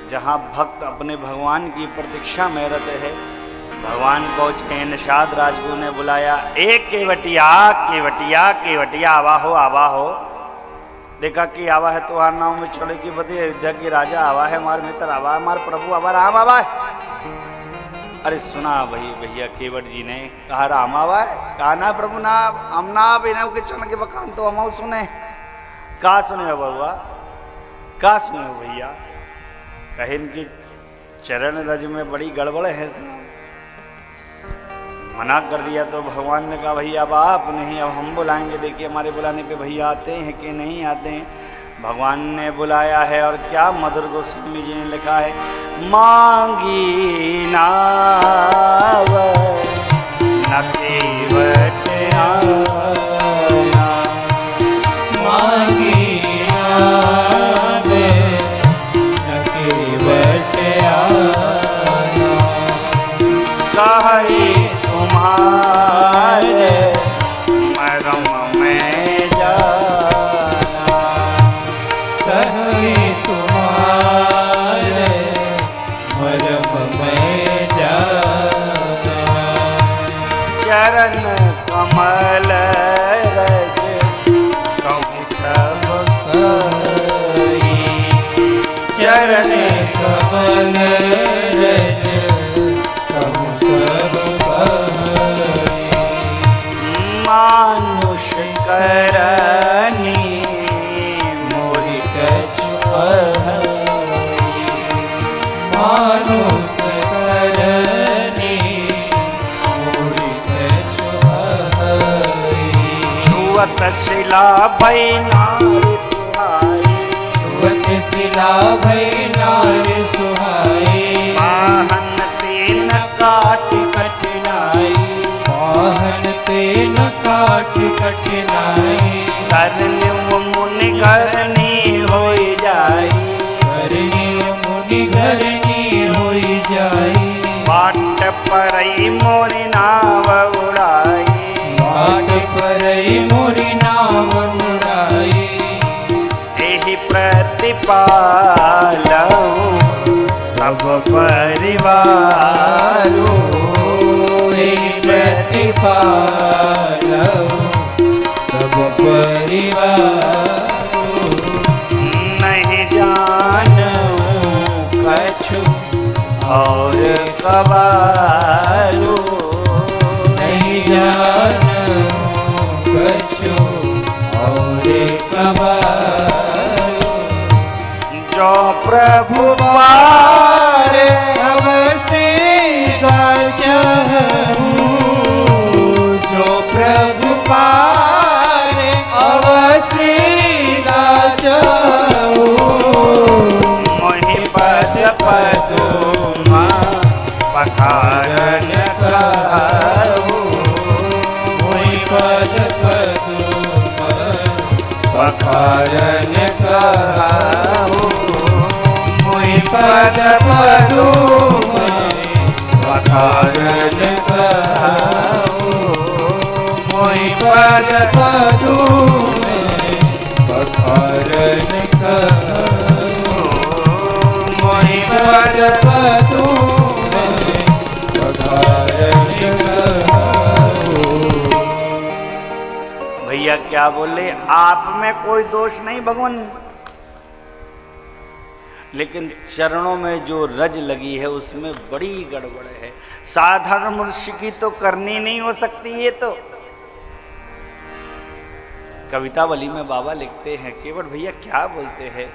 जहाँ भक्त अपने भगवान की प्रतीक्षा में रहते हैं। भगवान पहुँचे, निषाद राजगुरु ने बुलाया, एक केवटिया केवटिया केवटिया आवा हो। देखा कि आवा है तुम्हार नाम में छोड़े की बदी अयोध्या की राजा आवा है, हमारे मित्र आवा, हमारे प्रभु आवा, राम आवा है। अरे सुना भैया केवट जी ने कहा राम आवा है, कहा ना प्रभु ना हम ना बिना के चल के बखान तो हम सुने, का सुने बउआ, का सुने भैया, कहे इनकी चरण रज में बड़ी गड़बड़ है साहब। मना कर दिया तो भगवान ने कहा भैया अब आप नहीं, अब हम बुलाएंगे, देखिए हमारे बुलाने पे भैया आते हैं कि नहीं आते हैं। भगवान ने बुलाया है और क्या मधुर गोस्वामी जी ने लिखा है, मांगी नाव न केवट आना, मांगी नाव न केवट आना, कहे तुम्हारे मरम में जाना, कहे तुम्हारे मरम में जाना, चरण कमल रज कहूँ सब कही, चरण कमल रज कहूँ सब कही, मानुष करनी मोरी कछु मानुष करनी मोरी कछु छुअत शिला भई नारी सुहाई, छुअत शिला भई नारी सुहाई, वाहन तीन काट कठिनाई, वाहन तेन काट कठिनाई, करनी मुनि करनी होई जाई, करनी मुनि घरनी होई जाई, बाट परई मोरी नाव उड़ाई, बाट परई मोरी नाव उड़ाई, एहि प्रतिपालऊ सब परिवारो, प्रतिपालऊ सब परिवार, नहीं जानू कछु और कबालू, नहीं जानू कछु और कबालू, जो प्रभु पारे अवसे गाजहूँ, जो प्रभु पारे अवसे गाजहूँ, मोहि पद पदुमा पखारन कहूँ, मोहि पद पदुमा पखारन कहूँ, मोहि पद पदुमा पखारन कहूँ, मोहि पद पदुमा पखारन कहूँ, मोहि पद पदुमा पखारन कहूँ। भैया क्या बोले, आप में कोई दोष नहीं भगवान, लेकिन चरणों में जो रज लगी है उसमें बड़ी गड़बड़ है, साधारण मनुष्य की तो करनी नहीं हो सकती ये तो। कवितावली में बाबा लिखते हैं, केवट भैया क्या बोलते हैं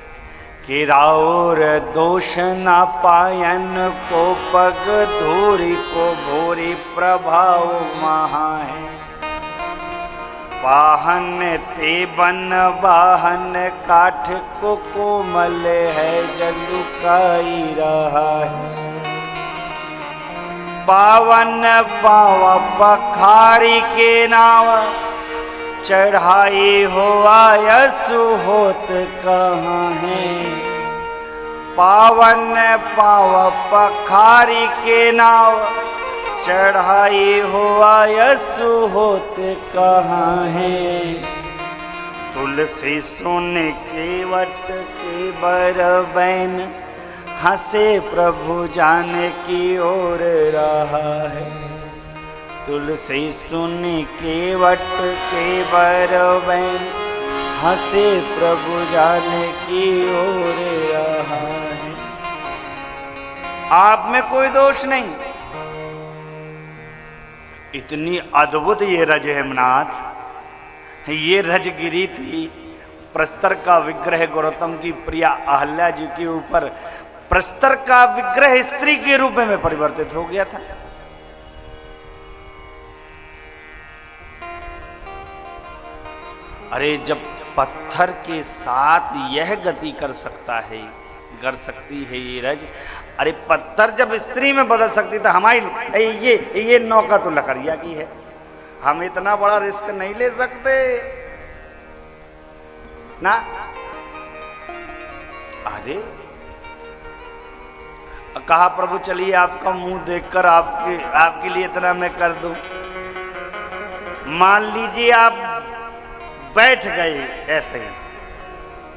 कि राउर दोष न पायन को पग धूरी को भूरी प्रभाव महा है, वाहन ते बन वाहन काठ को कोमल है जलुकाई रहा है, पावन पावा पखारी के नाव चढ़ाई हो आयसु होत कहाँ है, पावन पावा पखारी के नाव चढ़ाई हो आयसु होत कहाँ है, तुलसी सुन केवट के बर बैन हंसे प्रभु जाने की ओर रहा है। तुलसी सुन केवट के बरबैन, हंसे प्रभु जाने की ओर रहा है। आप में कोई दोष नहीं। इतनी अद्भुत ये रज है नाथ। ये रजगिरी थी। प्रस्तर का विग्रह गौतम की प्रिया अहल्या जी के ऊपर प्रस्तर का विग्रह स्त्री के रूप में परिवर्तित हो गया था। अरे जब पत्थर के साथ यह गति कर सकती है ये रज, अरे पत्थर जब स्त्री में बदल सकती तो हमारी ये नौका तो लकड़िया की है। हम इतना बड़ा रिस्क नहीं ले सकते ना। अरे कहा प्रभु चलिए आपका मुंह देखकर आपके लिए इतना मैं कर दूं। मान लीजिए आप बैठ गए ऐसे ही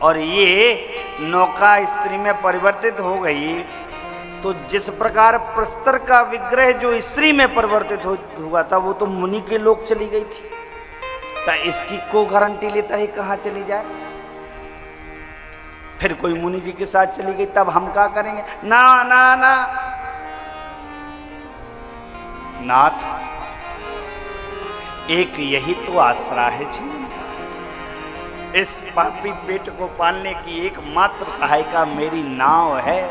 और ये नौका स्त्री में परिवर्तित हो गई, तो जिस प्रकार प्रस्तर का विग्रह जो स्त्री में परिवर्तित हुआ था वो तो मुनि के लोग चली गई थी। तो इसकी को गारंटी लेता है कहाँ चली जाए। फिर कोई मुनि जी के साथ चली गई तब हम क्या करेंगे। ना ना ना नाथ, एक यही तो आसरा है जी। इस पापी पेट को पालने की एकमात्र सहायिका मेरी नाव है।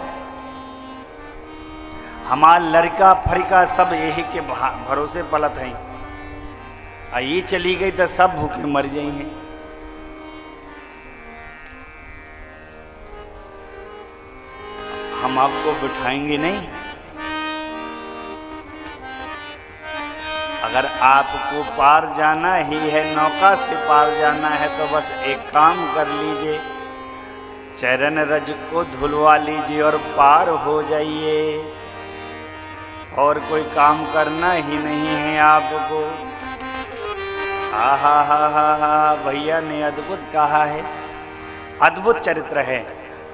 हमारा लड़का फरिका सब यही के भरोसे पलत हैं। ये चली गई तो सब भूखे मर जाएंगे। हम आपको बिठाएंगे नहीं। अगर आपको पार जाना ही है, नौका से पार जाना है, तो बस एक काम कर लीजिए, चरण रज को धुलवा लीजिए और पार हो जाइए। और कोई काम करना ही नहीं है आपको। हा भैया ने अद्भुत कहा है। अद्भुत चरित्र है।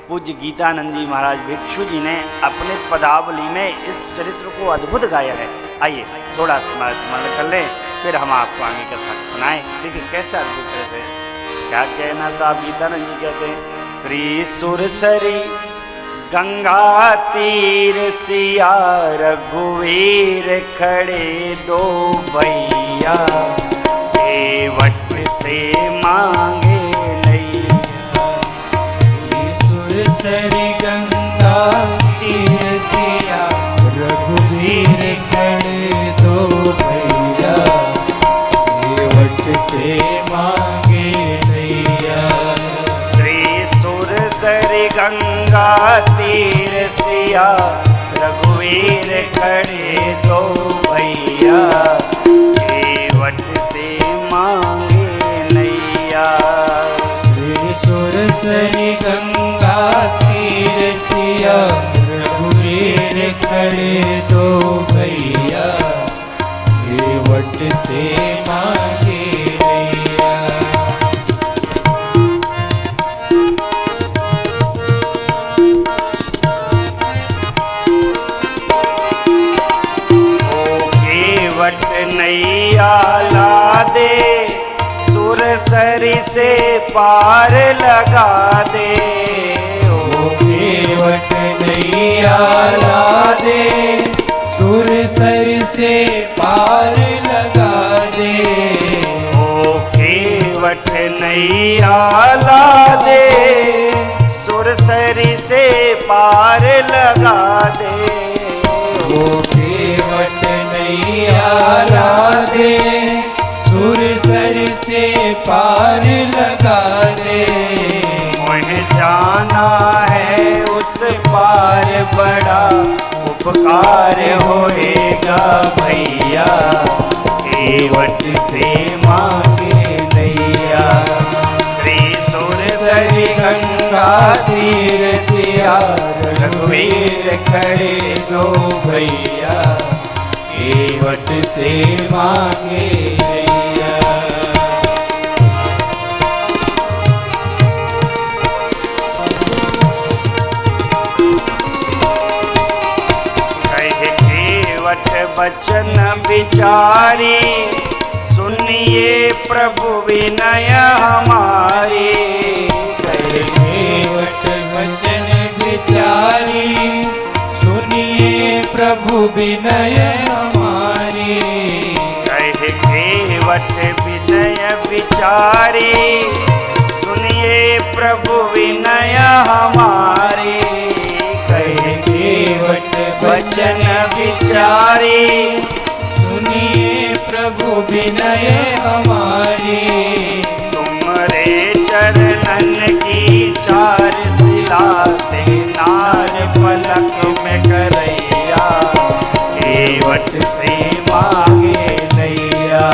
पूज्य गीतानंद जी महाराज भिक्षु जी ने अपने पदावली में इस चरित्र को अद्भुत गाया है। आइए थोड़ा स्मरण कर लें, फिर हम आपको आगे कथा सुनाएं। देखिए कैसा अद्भुत चरित्र है। क्या कहना साहब गीतानंद जी कहते हैं, श्री सुरसरी गंगा तीर सिया रघुवीर खड़े दो भैया, केवट से मांगे सुरसरी गंगा तीर सिया रघुवीर खड़े दो भैया, केवट से मांगे नैया। श्री सुरसरी गंगा तीर सिया रघुवीर खड़े दो भैया, केवट से मांगे नैया। श्री सुरसरी गंगा तीर सिया रघुवीर खड़े दो भैया, केवट से मांगे नैया। ओ केवट नैया ला दे, सुरसरी से पार लगा दे। ओ केवट नैया ला दे, सुरसरी से पार लगा दे। ओ केवट नैया ला दे, सुरसरी से पार लगा दे। ओ केवट नैया ला दे, सुरसरी से पार लगा दे। मुझे जाना है उस पार, बड़ा उपकार होएगा भैया, केवट से मांगे नैया। श्री सुरसरी गंगा तीर सिया रघुवीर खड़े दो भैया, केवट से मांगे नैया। बचन विचारी, सुनिए प्रभु विनय हमारी। कहे केवट वचन विचारी, सुनिए प्रभु विनय हमारी। कहे केवट विनय विचारी, सुनिए प्रभु विनय हमारी। कहे केवट वचन विचारी, सुनिए प्रभु विनय हमारी। तुमरे चरणन की चार शिला से नार पलक में करैया, केवट से मांगे नैया।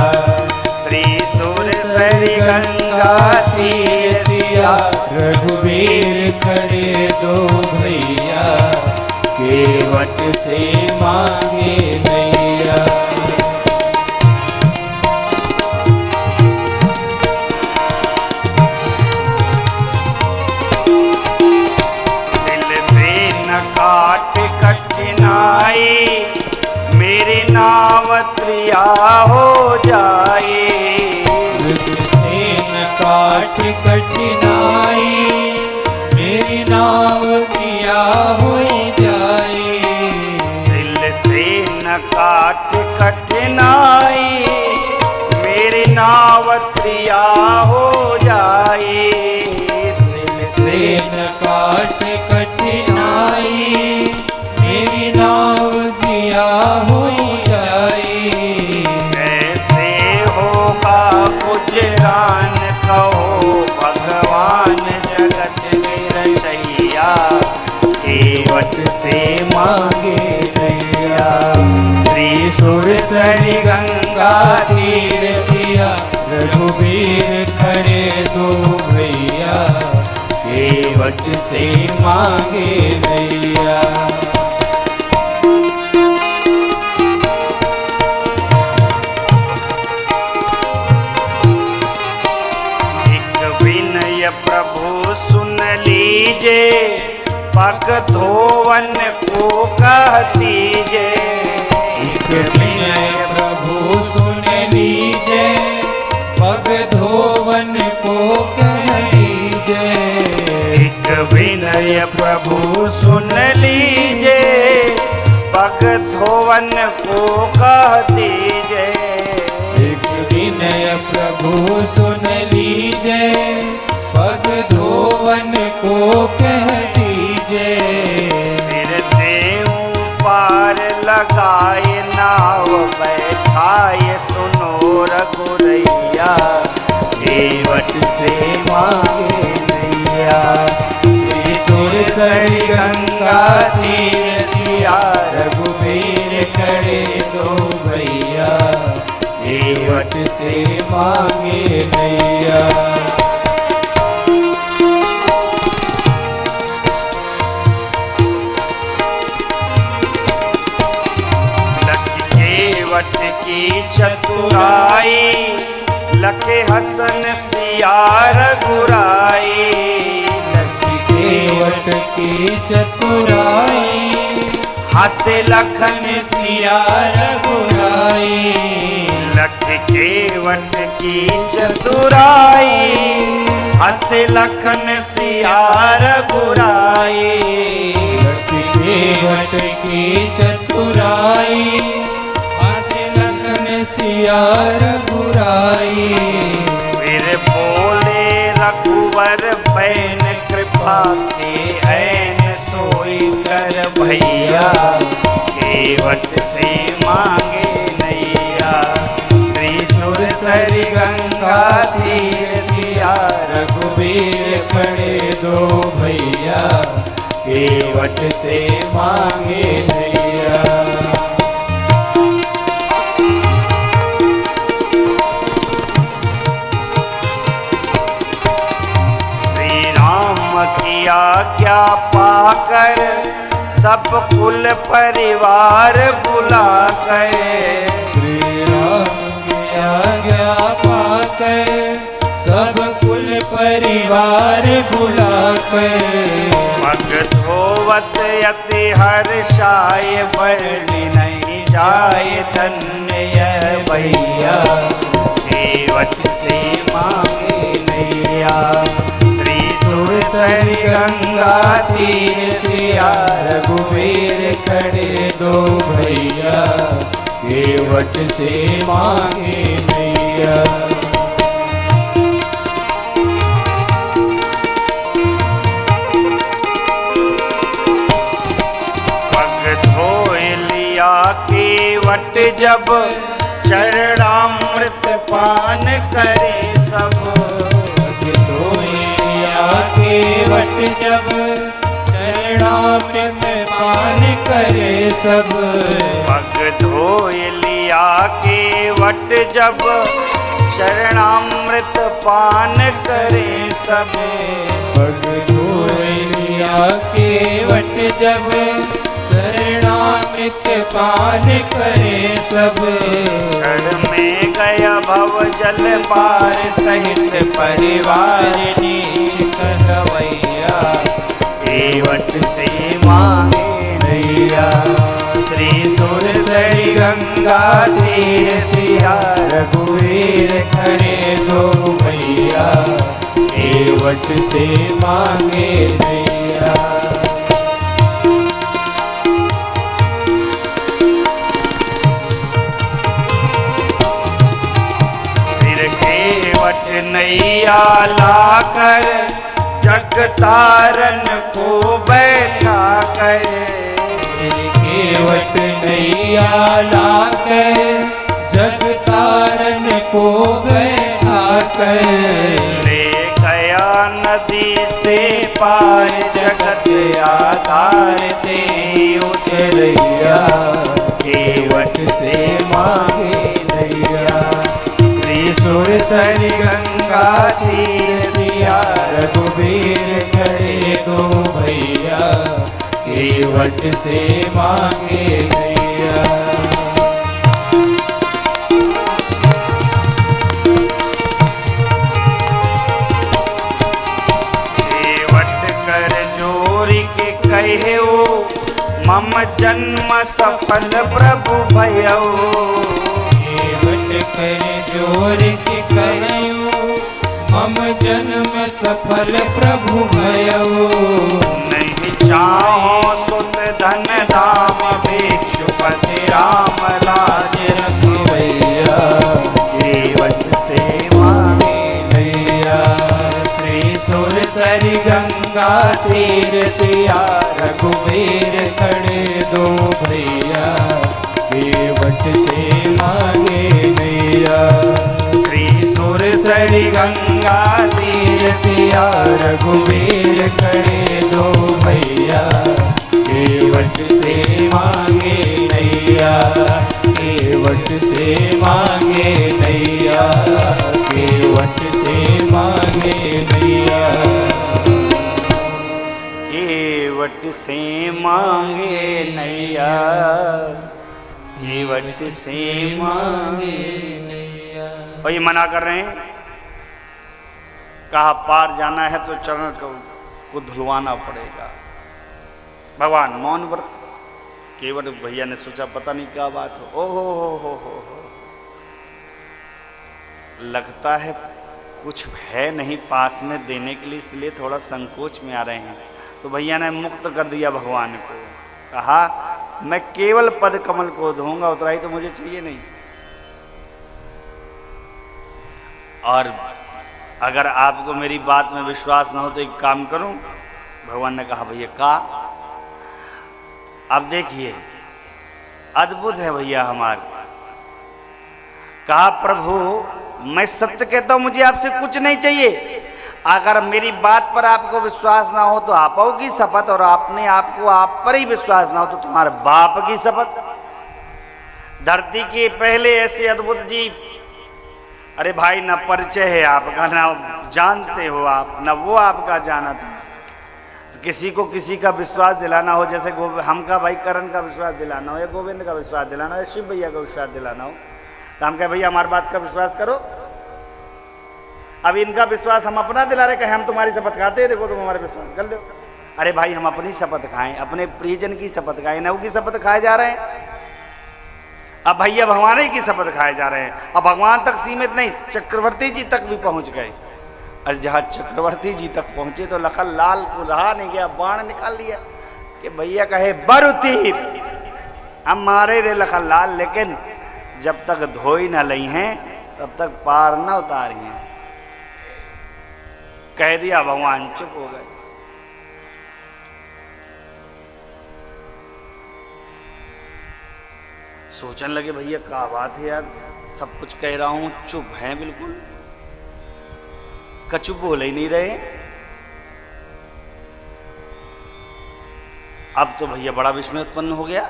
श्री सुर सरि गंगा तीर सिया, रघुवीर करे दो भैया, केवट से मांगे नैया। सिल से न काट कठिनाई, मेरी नाव त्रिया हो जाए। से न काट कठिनाई, मेरी नाव दिया हो जाए। सिल से न काट कठिनाई, मेरी नाव त्रिया हो जाए। सिल से न काट कठिनाई, मेरी नाव दिया हो जाए। कैसे होगा गुजरान कहो, भगवान जगत रचैया, केवट से मांगे नैया। श्री सुर सरि गंगा तीर सिया, रघुवीर खड़े दो भैया, केवट से मांगे नैया। एक विनय प्रभु सुन लीजे, पग धोवन को कह दीजे। एक विनय प्रभु सुन लीजे, पग धोवन को कह दीजे। एक विनय प्रभु सुन लीजे, पग धोवन को कह दीजे। एक विनय प्रभु सुन लीजे, पग धोवन को कह दीजे। फिर देव पार लगाए नाव बैठाए, सुनो रघुरैया, केवट से मांगे नैया। श्री सुर सरि गंगा तीर सिया, रघुवीर करे दो भैया, केवट से मांगे नैया। केवट की चतुराई, लखे हसन सिया रघुराई। केवट की चतुराई, हसे लखन सिया रघुराई। लख केवट की चतुराई, हसे लखन सिया रघुराई। केवट की चतुराई, हसे लखन सिया रघुराई। फिर बोले रघुवर बैन, कृपा के ऐन सोई कर भैया, केवट से मांगे नैया। श्री सुर सरि गंगा तीर सिया, रघुवीर खड़े दो भैया, केवट से मांगे नैया। श्री राम की आज्ञा पाकर, सब कुल परिवार बुलाकर। श्री राम की आज्ञा पाकर, सब कुल परिवार बुलाकर। पग धोवत यति हर्षाय, बरली नहीं जाए धन्य यह भैया, केवट से मांगे नैया। श्री सुरसरी गंगा तीर सिया, रघुवीर खड़े दो भैया, केवट से मांगे नैया। केवट जब चरणामृत पान करे सब। धोया केवट जब चरणामृत पान करे सब। पग धोय लिया केवट जब चरणामृत पान करे सब। पग धोय लिया केवट जब चरणामृत पान करे सब। क्षण में गया भव जल पार सहित परिवार नीच करवैया, केवट से मांगे नैया। श्री सुरसरी गंगा तीर सिया, रघुवीर खड़े दो भैया, केवट से मांगे नैया। नैया लाकर जग तारन को बैठा कर। केवट नैया लाकर जग तारन को बैठा कर। ले गया नदी से पार जगत आधार दे उतरैया, केवट से मांगे नैया। सुरसरी गंगा तीर सिया, रघुवीर खड़े दो भैया, केवट से मांगे नैया। केवट कर जोरी के कहे ओ, मम जन्म सफल प्रभु भयो। कर जोर के कहयो, मम जन्म सफल प्रभु भयो। नहीं चाहो सुत धन धाम, भिक्षुपति राम लाज रखवैया, केवट से मांगे नैया। श्री सुरसरी गंगा तीर सिया, रघुवीर खड़े दो भैया, केवट से मांगे नैया। श्री सुरसरी गंगा तीर सिया, रघुवीर खड़े दो भैया, केवट से मांगे नैया। केवट से मांगे नैया, केवट से मांगे नैया। केवट से मांगे नैया, केवट से मांगे नैया। और ये मना कर रहे हैं, कहा पार जाना है तो चरण को धुलवाना पड़ेगा। भगवान मौन व्रत। केवट भैया ने सोचा पता नहीं क्या बात हो। हो लगता है कुछ है नहीं पास में देने के लिए, इसलिए थोड़ा संकोच में आ रहे हैं। तो भैया ने मुक्त कर दिया भगवान को। कहा मैं केवल पद कमल को दूंगा, उतराई तो मुझे चाहिए नहीं। और अगर आपको मेरी बात में विश्वास ना हो तो एक काम करूं। भगवान ने कहा भैया का। अब देखिए अद्भुत है भैया हमारे। कहा प्रभु मैं सत्य कहता हूं, मुझे आपसे कुछ नहीं चाहिए। अगर मेरी बात पर आपको विश्वास ना हो तो आपो की शपथ, और आपने आपको आप पर ही विश्वास ना हो तो तुम्हारे बाप की शपथ। धरती के पहले ऐसे अद्भुत जीव। अरे भाई ना परिचय है आपका, ना जानते हो आप, ना वो आपका जाना था। किसी को किसी का विश्वास दिलाना हो, जैसे हमका भाई करण का विश्वास दिलाना हो, या गोविंद का विश्वास दिलाना हो, या शिव भैया का विश्वास दिलाना हो, तो हम कहे भैया हमारी बात का विश्वास करो। अब इनका विश्वास हम अपना दिला रहे, कहे हम तुम्हारी शपथ खाते हैं, देखो तुम हमारे विश्वास कर लो। अरे भाई हम अपनी शपथ खाएं, अपने प्रियजन की शपथ खाएं, नव की शपथ खाए जा रहे हैं। अब भैया भगवान ही की शपथ खाए जा रहे हैं। अब भगवान तक सीमित नहीं, चक्रवर्ती जी तक भी पहुंच गए। और जहां चक्रवर्ती जी तक पहुंचे तो लखन लाल को रहा नहीं गया, बाण निकाल लिया कि भैया कहे बरु तीर हम मारे दे लखन लाल, लेकिन जब तक धोई ना लई हैं तब तक पार ना उतारी हैं। कह दिया, भगवान चुप हो गए। सोचने लगे भैया क्या बात है यार, सब कुछ कह रहा हूं चुप हैं बिल्कुल, कछु बोल ही नहीं रहे। अब तो भैया बड़ा विस्मय उत्पन्न हो गया,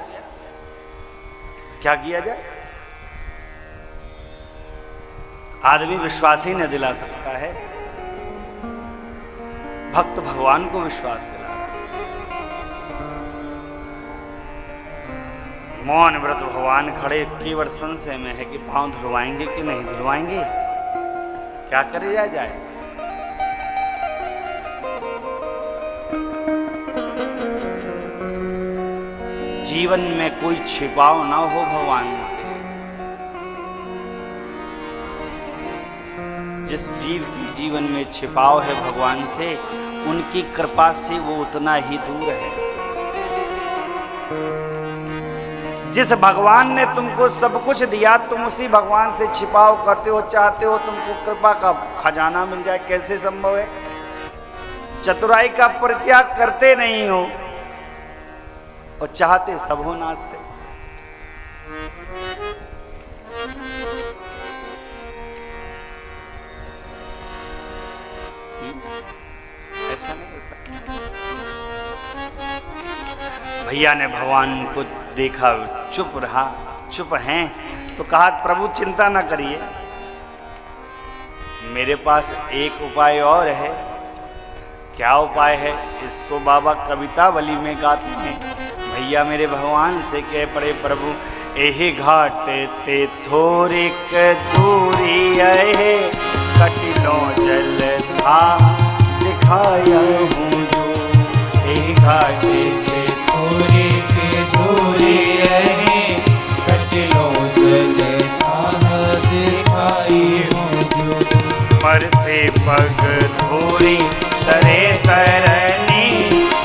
क्या किया जाए। आदमी विश्वास ही न दिला सकता है, भक्त भगवान को विश्वास दिला। मौन व्रत भगवान खड़े, केवल संशय में है कि पांव धुलवाएंगे कि नहीं धुलवाएंगे, क्या करे जाए। जीवन में कोई छिपाव ना हो भगवान से। जिस जीव की जीवन में छिपाव है भगवान से, उनकी कृपा से वो उतना ही दूर है। जिस भगवान ने तुमको सब कुछ दिया, तुम उसी भगवान से छिपाव करते हो, चाहते हो तुमको कृपा का खजाना मिल जाए, कैसे संभव है। चतुराई का परित्याग करते नहीं हो और चाहते सब हो नाश से। ऐसा नहीं, ऐसा भैया ने भगवान को देखा, चुप रहा, चुप हैं तो कहा प्रभु चिंता ना करिए, मेरे पास एक उपाय और है। क्या उपाय है, इसको बाबा कवितावली में गाते हैं। भैया मेरे भगवान से कह पड़े प्रभु एही घाट ते थोरिक दूरी है, कटिलो जल था दिखाया हूँ जो। एही घाट ते थोरिक दूरी है, कटिलो जल था दिखाई हूँ जो। पर से पग धोरी तरे तरनी,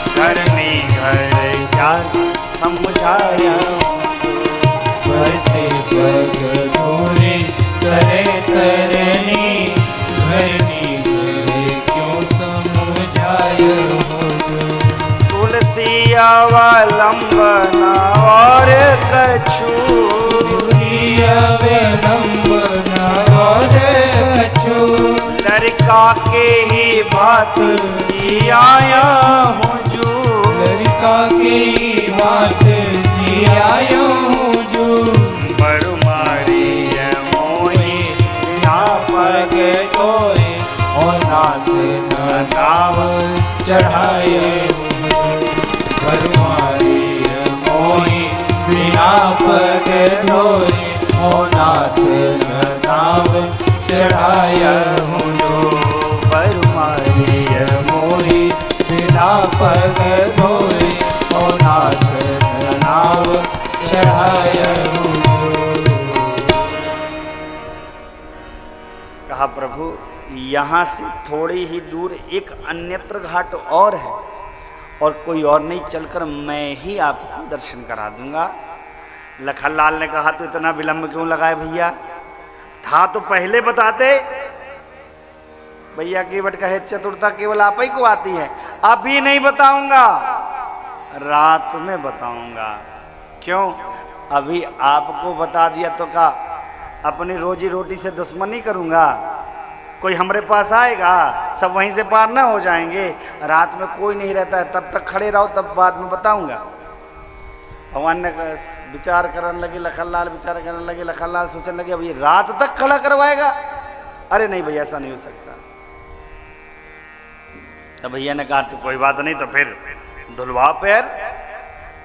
करनी घर क्या समझाया। पर से पग धोरी तरे तरनी, घरनी घर क्यों समझाया हो जो। तुलसी अवलंबना और कछु, तुलसी अवलंबना और कछु। लड़का के ही बात जी आया हूँ जो। लड़का के ही बात जी आया हूँ जो। बरु मारी मोही ना पग धोए और नाथ न नाव चढ़ाए। बरमारी मोही बिना पग धोए और नाथ न नाव चढ़ाया हूँ जो। बरमारी मोही बिना पग धोए और नाथ न नाव चढ़ाया हूँ जो। कहा प्रभु यहाँ से थोड़ी ही दूर एक अन्यत्र घाट और है, और कोई और नहीं, चलकर मैं ही आपको दर्शन करा दूंगा। लखनलाल ने कहा तो इतना विलंब क्यों लगाए भैया, था तो पहले बताते। भैया केवट कहे चतुरता केवल आप ही को आती है, अभी नहीं बताऊंगा, रात में बताऊंगा। क्यों, अभी आपको बता दिया तो क्या अपनी रोजी रोटी से दुश्मनी करूंगा। कोई हमारे पास आएगा, सब वहीं से पार ना हो जाएंगे। रात में कोई नहीं रहता है, तब तक खड़े रहो, तब बाद में बताऊंगा। भगवान ने विचार करने लगे, लखनलाल विचार करने लगे। लखनलाल सोचने लगे अब ये रात तक खड़ा करवाएगा। अरे नहीं भैया ऐसा नहीं हो सकता। तो भैया ने कहा तो कोई बात नहीं, तो फिर धुलवा पैर,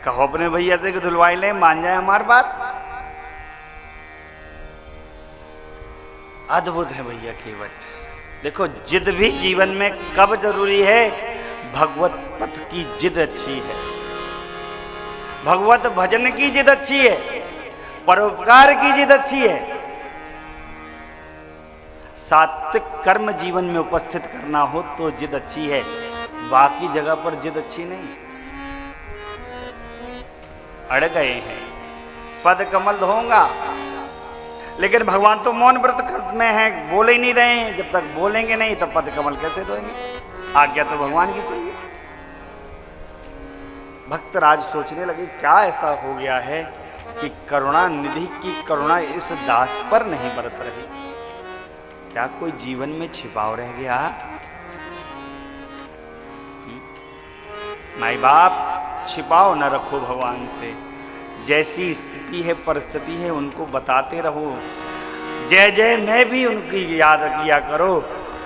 कहो अपने भैया से कि धुलवाई ले, मान जाए हमारी बात। अद्भुत है भैया केवट। देखो जिद भी जीवन में कब जरूरी है, भगवत पथ की जिद अच्छी है, भगवत भजन की जिद अच्छी है। परोपकार की जिद अच्छी है, सात्विक कर्म जीवन में उपस्थित करना हो तो जिद अच्छी है, बाकी जगह पर जिद अच्छी नहीं। अड़ गए हैं, पद कमल धोऊंगा, लेकिन भगवान तो मौन व्रत में हैं, बोले ही नहीं रहे हैं। जब तक बोलेंगे नहीं तब पद कमल कैसे धोएंगे? आज्ञा तो भगवान की चाहिए। भक्तराज सोचने लगे क्या ऐसा हो गया है कि करुणा निधि की करुणा इस दास पर नहीं बरस रही? क्या कोई जीवन में छिपाव रह गया? माई बाप छिपाव न रखो भगवान से, जैसी स्थिति है परिस्थिति है उनको बताते रहो। जय जय मैं भी उनकी याद किया करो,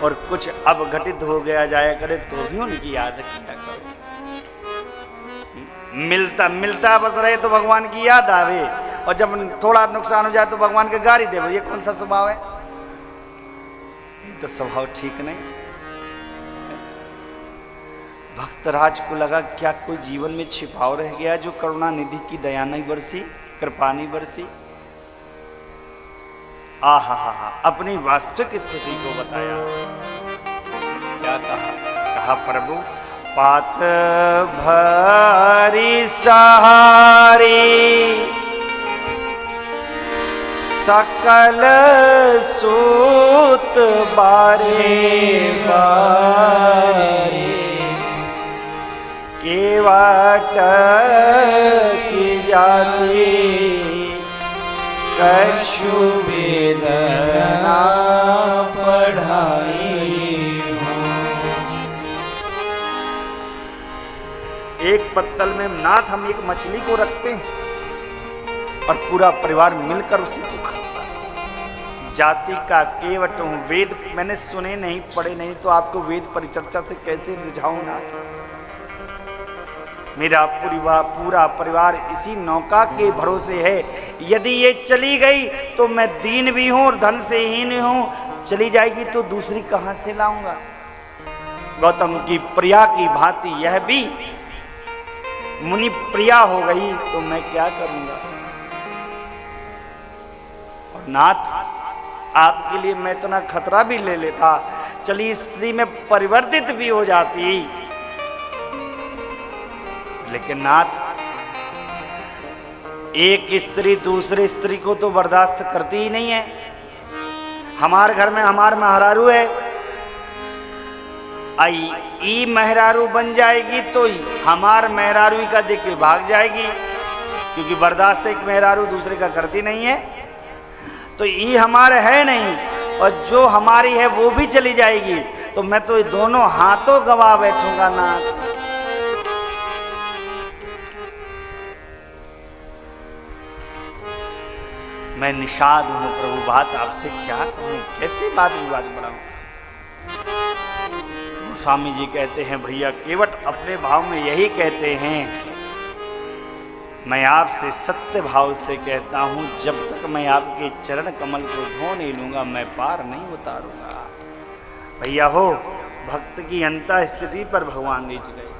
और कुछ अब घटित हो गया जाया करे तो भी उनकी याद किया करो। मिलता मिलता बस रहे तो भगवान की याद आवे, और जब थोड़ा नुकसान हो जाए तो भगवान के गाली दे। ये कौन सा स्वभाव है? ये तो स्वभाव ठीक नहीं। भक्तराज को लगा क्या कोई जीवन में छिपाव रह गया जो करुणा निधि की दया नहीं बरसी, कृपा नहीं बरसी। आहा, अपनी वास्तविक स्थिति को बताया। क्या कहा प्रभु, पात भरी सहारी सकल सूत बारे बारे, केवट की जाती कछु वेदना पढ़ाई। एक पत्तल में नाथ हम एक मछली को रखते हैं और पूरा परिवार मिलकर उसी को खाता है। जाति का केवट हूं, वेद मैंने सुने नहीं पढ़े नहीं, तो आपको वेद परिचर्चा से कैसे रिझाऊं नाथ? मेरा पूरा परिवार इसी नौका के भरोसे है। यदि ये चली गई तो मैं दीन भी हूं और धन से हीन हूं, चली जाएगी तो दूसरी कहां से लाऊंगा? गौतम की प्रिया की भांति यह भी मुनि प्रिया हो गई तो मैं क्या करूंगा? और नाथ आपके लिए मैं इतना खतरा भी ले लेता, चली स्त्री में परिवर्तित भी हो जाती, लेकिन नाथ एक स्त्री दूसरी स्त्री को तो बर्दाश्त करती ही नहीं है। हमारे घर में हमार मेहरारू है, आई ई मेहरारू बन जाएगी तो हमार मेहरारू का देख के भाग जाएगी, क्योंकि बर्दाश्त एक मेहरारू दूसरे का करती नहीं है। तो ई हमारे है नहीं, और जो हमारी है वो भी चली जाएगी, तो मैं तो दोनों हाथों गवा बैठूंगा नाथ। मैं निषाद हूं प्रभु, बात आपसे क्या कहूं, कैसे बात विवाद बढ़ाऊं? स्वामी जी कहते हैं भैया केवट अपने भाव में यही कहते हैं, मैं आपसे सत्य भाव से कहता हूं, जब तक मैं आपके चरण कमल को धो नहीं लूंगा मैं पार नहीं उतारूंगा। भैया हो, भक्त की अंतः स्थिति पर भगवान रीझ गए।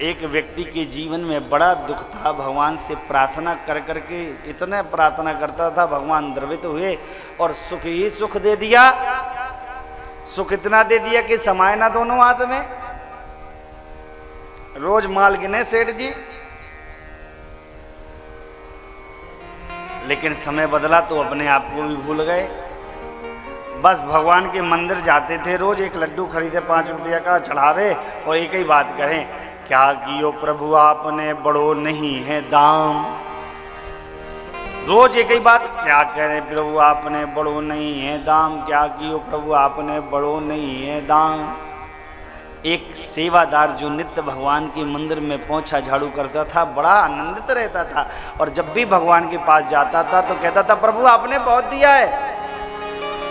एक व्यक्ति के जीवन में बड़ा दुख था, भगवान से प्रार्थना कर करके इतना प्रार्थना करता था, भगवान द्रवित हुए और सुख ही सुख दे दिया। सुख इतना दे दिया कि समाये ना दोनों हाथ में। रोज माल गिने सेठ जी, लेकिन समय बदला तो अपने आप को भी भूल गए। बस भगवान के मंदिर जाते थे, रोज एक लड्डू खरीदे 5 रुपया का चढ़ावे और एक ही बात करें, क्या कियो प्रभु आपने बड़ो नहीं है दाम। रोज एक ही बात, क्या करें प्रभु आपने बड़ो नहीं है दाम, क्या कियो प्रभु आपने बड़ो नहीं है दाम। एक सेवादार जो नित्य भगवान के मंदिर में पोंछा झाड़ू करता था, बड़ा आनंदित रहता था, और जब भी भगवान के पास जाता था तो कहता था प्रभु आपने बहुत दिया है,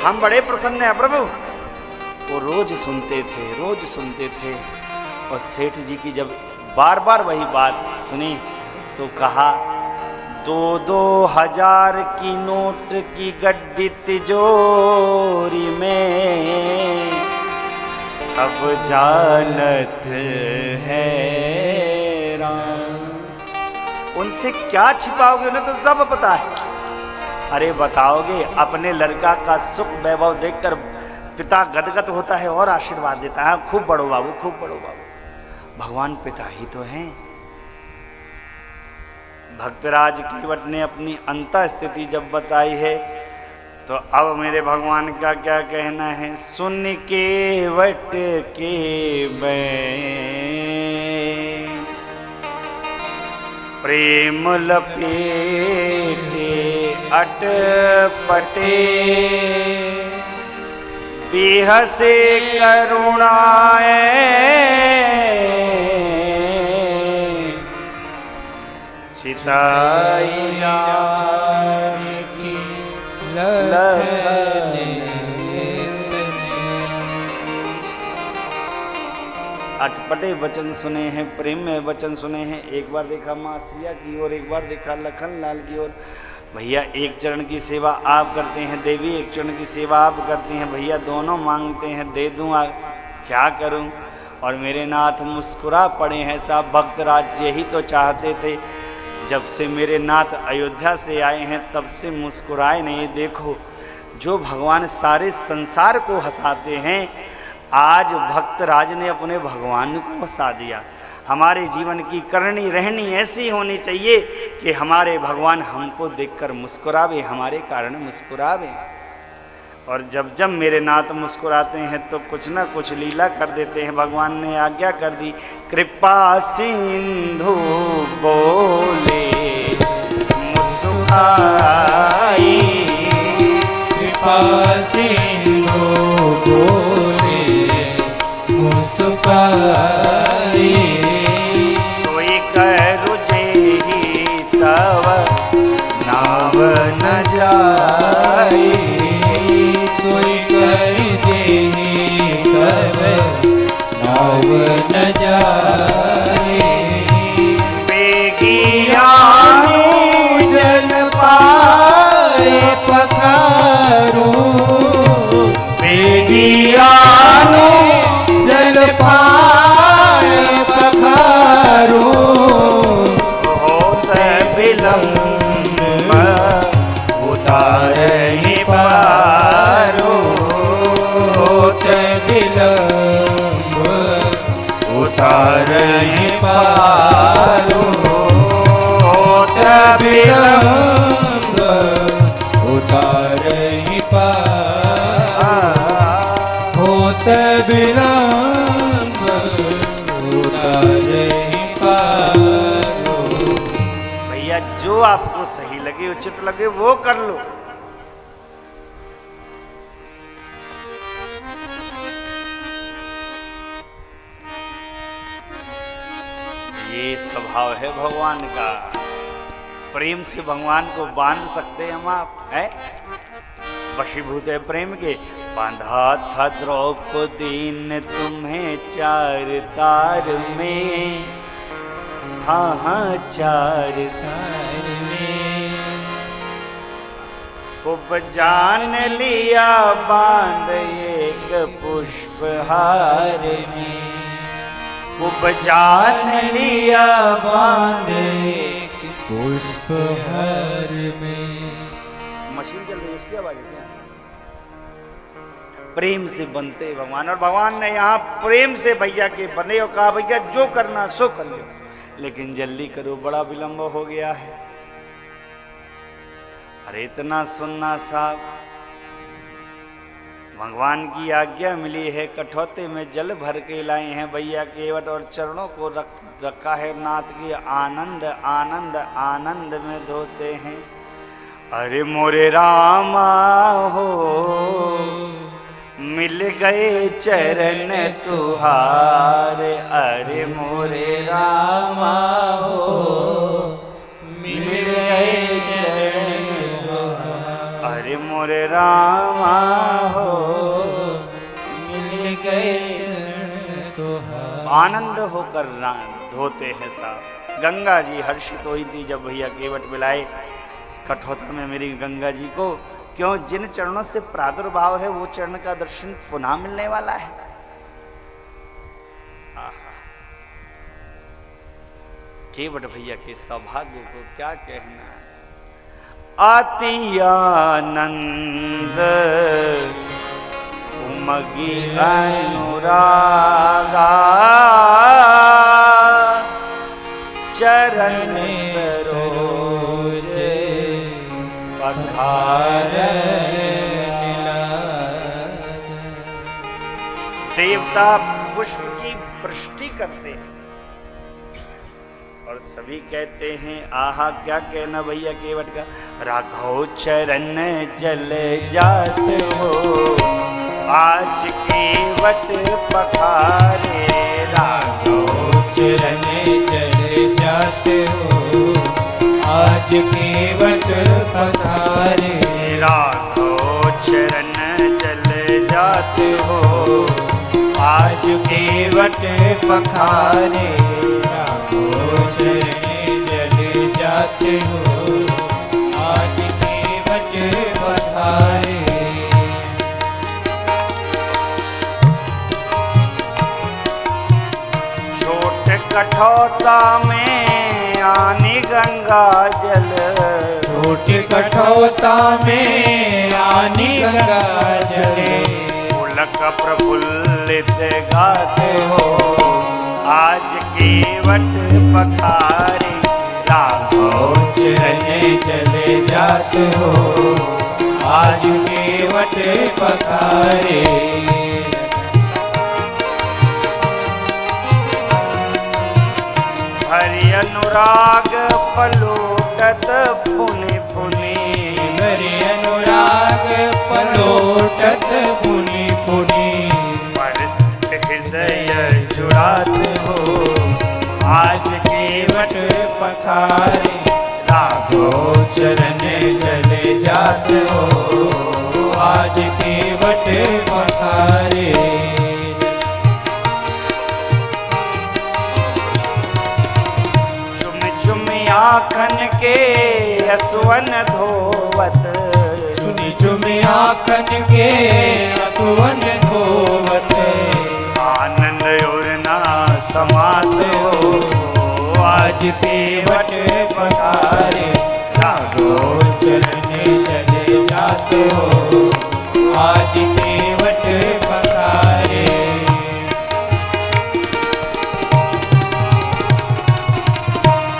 हम बड़े प्रसन्न हैं प्रभु। वो रोज सुनते थे, और सेठ जी की जब बार बार वही बात सुनी तो कहा, 2-2 हजार की नोट की गड्डी तिजोरी में सब जानत है राम। उनसे क्या छिपाओगे, उन्हें तो सब पता है। अरे बताओगे, अपने लड़का का सुख वैभव देखकर पिता गदगद होता है और आशीर्वाद देता है, खूब बड़ो बाबू, खूब बड़ो बाबू। भगवान पिता ही तो हैं। भक्तराज केवट ने अपनी अंत स्थिति जब बताई है, तो अब मेरे भगवान का क्या कहना है। सुन केवट के प्रेम लपेटे अटपटे, बिहसे करुणाए चिताइया की लखन अटपटे वचन सुने हैं, प्रेम में वचन सुने हैं। एक बार देखा माँ सिया की ओर, एक बार देखा लखन लाल की ओर। भैया एक चरण की सेवा आप करते हैं, देवी एक चरण की सेवा आप करती हैं, भैया दोनों मांगते हैं, दे दूँ क्या करूँ। और मेरे नाथ मुस्कुरा पड़े हैं साहब। भक्तराज यही तो चाहते थे, जब से मेरे नाथ अयोध्या से आए हैं तब से मुस्कुराए नहीं। देखो, जो भगवान सारे संसार को हंसाते हैं, आज भक्तराज ने अपने भगवान को हंसा दिया। हमारे जीवन की करनी रहनी ऐसी होनी चाहिए कि हमारे भगवान हमको देखकर मुस्कुरावे, हमारे कारण मुस्कुरावे। और जब जब मेरे नाथ मुस्कुराते हैं तो कुछ ना कुछ लीला कर देते हैं। भगवान ने आज्ञा कर दी, कृपा सिंधु बोले मुस्कुराई, कृपा सिंधु बोले मुस्काई, सोई करू जेहि तव नाव न जाई, सोई कर जेहि तव नाव न जाए, बेगियानु जल पाए पखारू, बेगियानु जल पाए पखारू, होत विलंब उतारहि पारो, होत विलंब उतारहि पारो, होत विलंब उतारहि पारो, होत विलंब उतारहि पारो। भैया जो आपको सही लगे, उचित लगे, वो कर लो। ये स्वभाव है भगवान का। प्रेम से भगवान को बांध सकते हैं हम, आप है वशीभूत है प्रेम के। बांधा था द्रौपदी ने तुम्हें चार तार में, हाँ हाँ चार तार में, खूब जान लिया बांध एक पुष्पहार में, खूब जान लिया बांध एक पुष्पहार में। मशीन चल रही है, उसकी आवाज क्या? प्रेम से बनते भगवान। और भगवान ने यहाँ प्रेम से भैया के बंदे और कहा, भैया जो करना सो कर लो, लेकिन जल्दी करो, बड़ा विलंब हो गया है। अरे इतना सुनना साहब, भगवान की आज्ञा मिली है, कठौते में जल भर के लाए हैं भैया केवट, और चरणों को रखा है नाथ की। आनंद आनंद आनंद में धोते हैं। अरे मोरे रामा हो, मिल गए चरण तुहारे, अरे मोरे रामा हो, मिल गए चरण तुहारे, अरे मोरे रामा हो, मिल गए चरण तुहारे। आनंद होकर धोते हैं साफ। गंगा जी हर्षित हुई थी जब भैया केवट मिलाए कठौता में मेरी गंगा जी को। क्यों? जिन चरणों से प्रादुर्भाव है वो चरण का दर्शन पुनः मिलने वाला है। केवट भैया के सौभाग्य को क्या कहना। आती आनंद उमगी अनुरागा, चरण सरोज पखार। देवता पुष्प की वृष्टि करते हैं और सभी कहते हैं आहा, क्या कहना भैया केवट का। राघव चरण जल जात हो, आज केवट पखारे। राघव चरण जल जात हो, आज केवट पखारे। राघव चरण जल जात हो, आज केवट पखारे। राघव चरण जल जात हो, आज केवट पखारे। छोट कठौता में आनी गंगा जल, छोटे कठौता में आनी गंगा जल। पुलक प्रफुल्लित गाते हो, आज केवट पखारे। राघव चरण जल जात हो, आज केवट पखारे। हरि अनुराग पलोटत पुनि पुनि, हरि अनुराग पलोटत पुनि पुनि। परस हृदय जुड़ात हो, आज केवट पखारे। राघव चरण जल जात हो, आज केवट पखारे। चुम चुम आखन के असवन धोवत, सुनि चुमि आखन के असुवन धोवत। आनंद और ना समात हो, आज केवट पखारे। राघव चरण जल जात हो, आज केवट पखारे।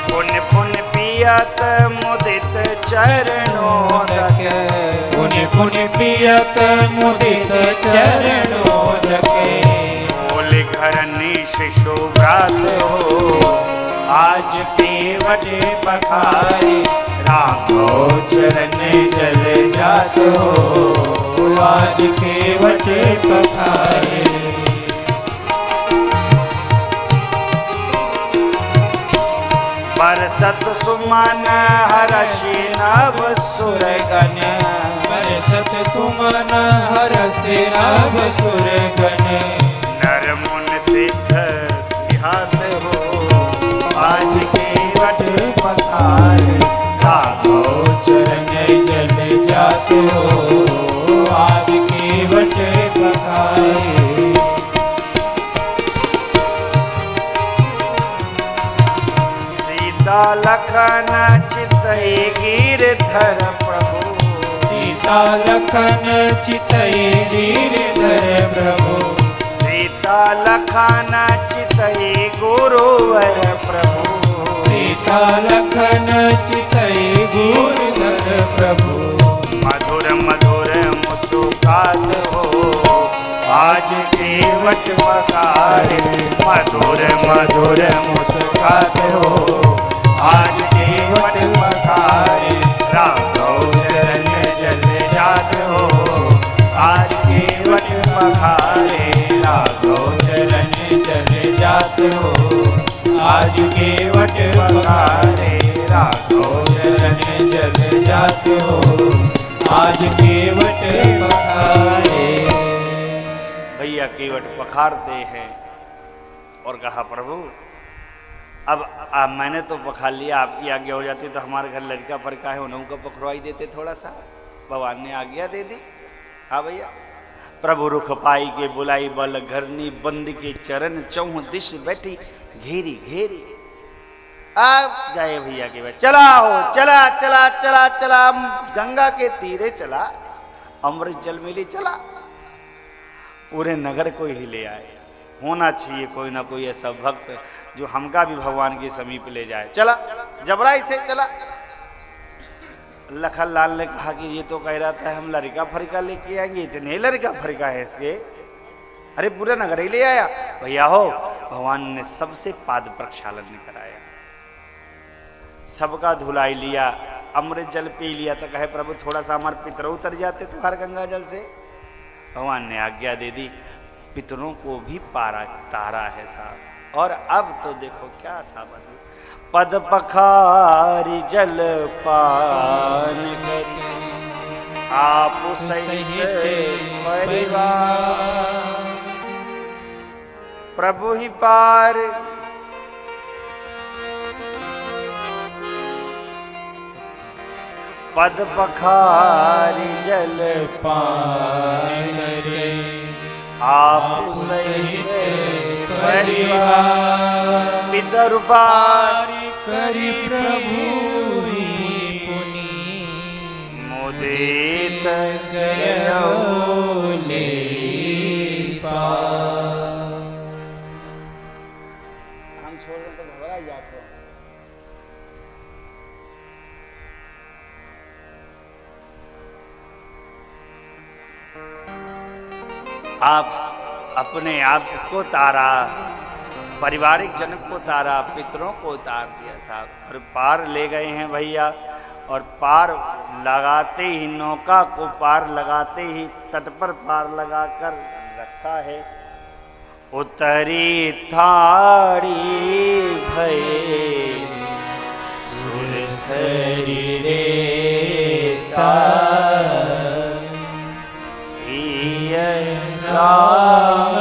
पुण्य पुण्य पियत मुदित चरणोदक, पुनि पुनि पियत मुदित चरणोदक। बोले घरनी शिशु व्रात हो, आज केवट पखारे। राघव चरण जल जात हो, आज केवट पखारे। बरसत सुमन हर्षि नभ सुरगन, बरसत सुमन हर्षि नभ सुरगन। नर मुन सिद्ध सिहात हो, आज केवट पखारे। राघव चरण जल जात हो, आज केवट पखारे। सीता लखन चितई गिरधर प्रभु, सीता लखन चितई गिरधर प्रभु। सीता लखन चितई गुरुवर प्रभु, सीता लखन चितई गिरधर प्रभु। मधुर मधुर मुस्कात हो, आज केवट पखारे। मधुर मधुर मुस्कात हो, आज केवट पखारे। राघव चरण जल जात हो, आज केवट पखारे। राघव चरण जल जात हो, आज केवट पखारे। राघव चरण जल जात हो, आज केवट पखारे। भैया केवट पखारते हैं और कहा प्रभु अब मैंने तो पखार लिया, आपकी आज्ञा हो जाती तो हमारे घर लड़का पर का है उन्हों को पखरवाई देते थोड़ा सा। भगवान ने आज्ञा दे दी। हाँ भैया। प्रभु रुख पाई के बुलाई बल घरनी, बंद के चरण चौह दिश बैठी घेरी घेरी। अब गए भैया के बाद चला हो चला चला चला चला गंगा के तीरे चला, अमृत जल मिली चला, पूरे नगर को ही ले आए। होना चाहिए कोई ना कोई ऐसा भक्त जो हमका भी भगवान के समीप ले जाए। चला जबराई से चला। लखन लाल ने कहा कि ये तो कह रहा था हम लड़का फरिका लेके आएंगे, इतने लड़का फरिका है इसके, अरे पूरा नगर ही ले आया। भैया हो भगवान ने सबसे पाद प्रक्षालन कराया, सबका धुलाई लिया, अमृत जल पी लिया। तो कहे प्रभु थोड़ा सा हमारे पितर उतर जाते तुम्हारे गंगा जल से। भगवान ने आज्ञा दे दी, पितरों को भी पारा तारा है साहब। और अब तो देखो क्या सावन, पद पखारी जल पान करी आप सहित परिवार, प्रभु ही पार पद पखारी जल पान करे आप सहित परिवार, पितर पार करी प्रभु पुनि मुदित गयो ले हम छोड़ दें तो घबरा जाते हो। आप अपने आप को तारा, पारिवारिक जनक को तारा, पितरों को उतार दिया साहब और पार ले गए हैं भैया। और पार लगाते ही, नौका को पार लगाते ही तट पर पार लगाकर रखा है। उतरी थाड़ी भये सुरसरी रेता, सिय राम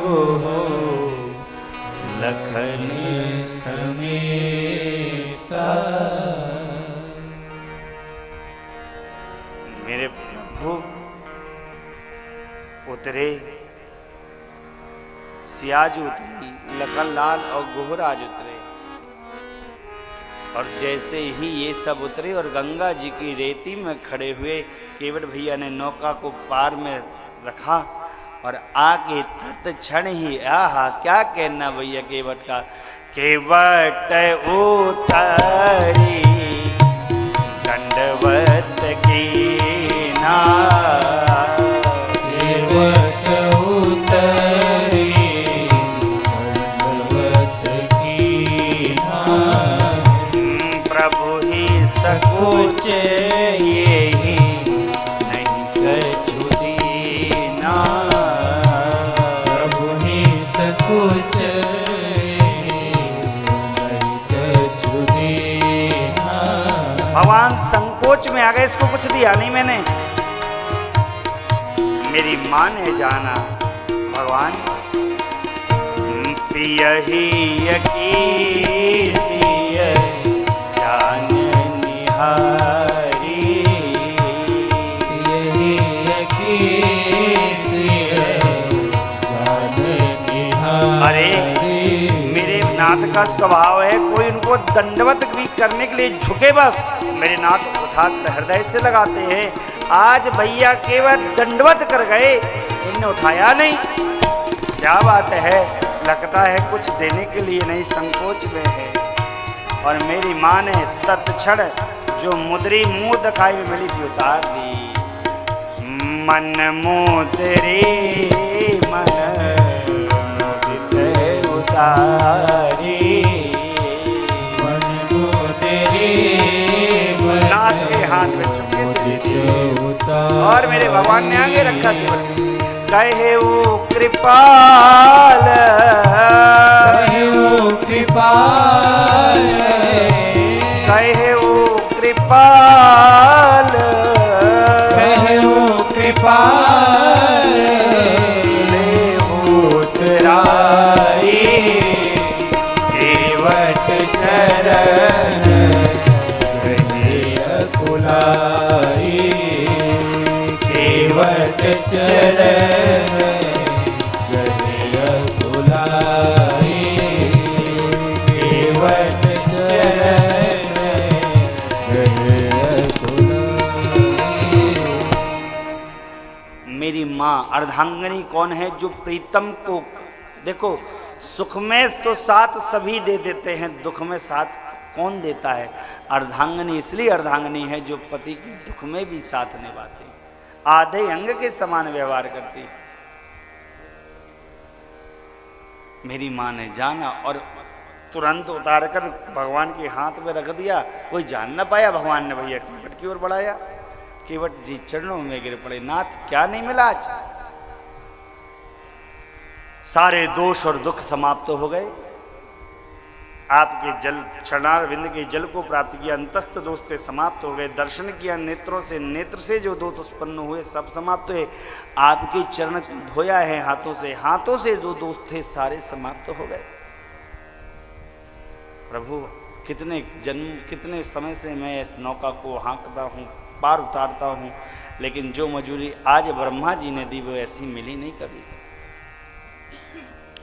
गुहो लखन समेता। मेरे प्रभु उतरे, सियाज उतरी, लखन लाल और गोहराज उतरे। और जैसे ही ये सब उतरे और गंगा जी की रेती में खड़े हुए, केवट भैया ने नौका को पार में रखा और आगे तत्क्षण ही, आहा क्या कहना भैया केवट का, केवट उतरी दंडवत कीना, केवट उतरी दंडवत कीना, प्रभु ही सकुच ये ही नहीं कछु दीना, प्रभु ही सकुच नहीं कछु दीना। भगवान संकोच में आ गए, इसको कुछ दिया नहीं मैंने, मेरी मां ने जाना भगवान पियही यकीसिय जान निहारी, यही यकीसिय जान निहारी। अरे मेरे नाथ का स्वभाव है कोई उनको दंडवत भी करने के लिए झुके, बस मेरे नाथ उठाकर हृदय से लगाते हैं। आज भैया केवल दंडवत कर गए, इन्हें उठाया नहीं, क्या बात है, लगता है कुछ देने के लिए नहीं, संकोच में है। और मेरी माँ ने तत्क्षण जो मुद्री मुंह दिखाई में मिली थी उतार दी। मन मुद्री मन मुदित उतारी, मन मुद्री मन नाथ के हाथ में चुपके से दी थी। उतारी। और मेरे भगवान ने आगे रखा केवल, कहे वो कृपाल, कहे वो कृपाल, कहे वो कृपाल, कहे वो कृपाल, ले उतराई केवट चरण रहे अकुलाई, केवट चरण रहे अकुलाई, केवट अर्धांगिनी कौन है? जो प्रीतम को, देखो सुख में तो साथ सभी दे देते हैं, दुख में साथ कौन देता है? अर्धांगिनी इसलिए अर्धांगिनी है जो पति के दुख में भी साथ निभाती, आधे अंग के समान व्यवहार करती। मेरी माँ ने जाना और तुरंत उतार कर भगवान के हाथ में रख दिया। कोई जान ना पाया। भगवान ने भैया केवट की ओर बढ़ाया। केवट जी चरणों में गिर पड़े। नाथ क्या नहीं मिला आज? सारे दोष और दुख समाप्त हो गए। आपके जल चरणारविंद के जल को प्राप्त किया, अंतस्थ दोष थे समाप्त हो गए। दर्शन किया नेत्रों से, नेत्र से जो दोष उत्पन्न हुए सब समाप्त हुए। आपके चरण को धोया है हाथों से, हाथों से जो दोष थे सारे समाप्त हो गए। प्रभु कितने जन्म कितने समय से मैं इस नौका को हाँकता हूँ, पार उतारता हूँ, लेकिन जो मजूरी आज ब्रह्मा जी ने दी वो ऐसी मिली नहीं कभी।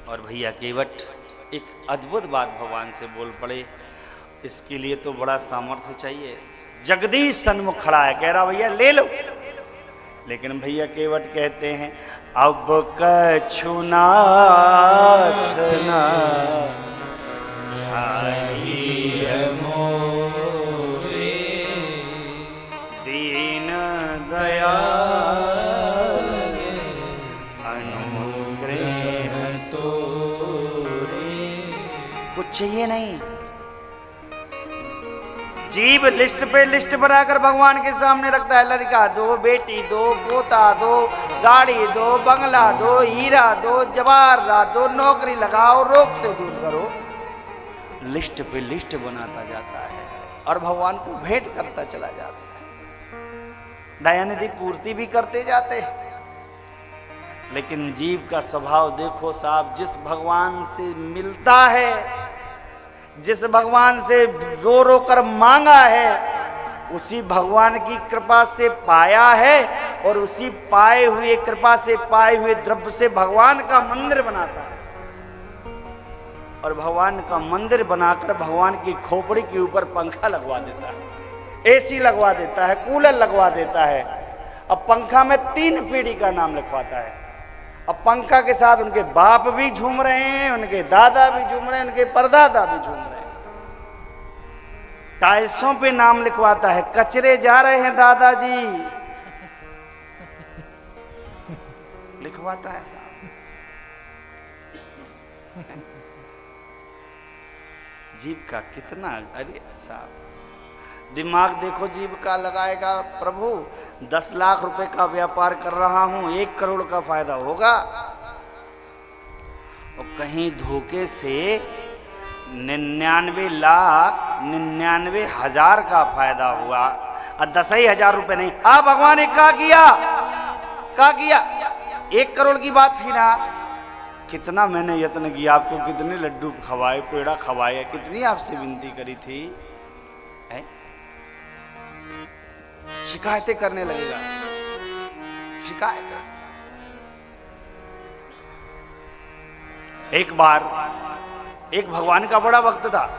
और भैया केवट एक अद्भुत बात भगवान से बोल पड़े। इसके लिए तो बड़ा सामर्थ्य चाहिए। जगदीश सन्मुख खड़ा है, कह रहा भैया ले लो। लेकिन भैया केवट कहते हैं अब कछु नाथ ना चाहिए मोरे, दीन दया अनुग्रह तोरे। कुछ चाहिए नहीं। जीव लिस्ट पे लिस्ट बनाकर भगवान के सामने रखता है। लड़का दो, बेटी दो, पोता दो, गाड़ी दो, बंगला दो, हीरा दो, जवाहरात दो, नौकरी लगाओ, रोग से दूर करो। लिस्ट पे लिस्ट बनाता जाता है और भगवान को भेंट करता चला जाता है। दयानिधि पूर्ति भी करते जाते हैं। लेकिन जीव का स्वभाव देखो साहब, जिस भगवान से मिलता है, जिस भगवान से रो रो कर मांगा है, उसी भगवान की कृपा से पाया है और उसी पाए हुए कृपा से पाए हुए द्रव्य से भगवान का मंदिर बनाता है। और भगवान का मंदिर बनाकर भगवान की खोपड़ी के ऊपर पंखा लगवा देता है, एसी लगवा देता है, कूलर लगवा देता है। अब पंखा में 3 पीढ़ी का नाम लिखवाता है। अब पंखा के साथ उनके बाप भी झूम रहे हैं, उनके दादा भी झूम रहे हैं, उनके परदादा भी झूम रहे हैं। टाइल्सों पे नाम लिखवाता है, कचरे जा रहे हैं दादाजी, लिखवाता है साहब। जीव का कितना, अरे साहब दिमाग देखो जीव का लगाएगा। प्रभु 10 लाख रुपए का व्यापार कर रहा हूं, 1 करोड़ का फायदा होगा, और कहीं धोखे से 99,99,000 का फायदा हुआ और 10,000 रुपए नहीं। भगवान ने क्या किया? 1 करोड़ की बात थी ना। कितना मैंने यत्न किया, आपको कितने लड्डू खवाए, पेड़ा खवाए, कितनी आपसे विनती करी थी है? शिकायतें करने लगेगा, शिकायत। एक बार एक भगवान का बड़ा भक्त था।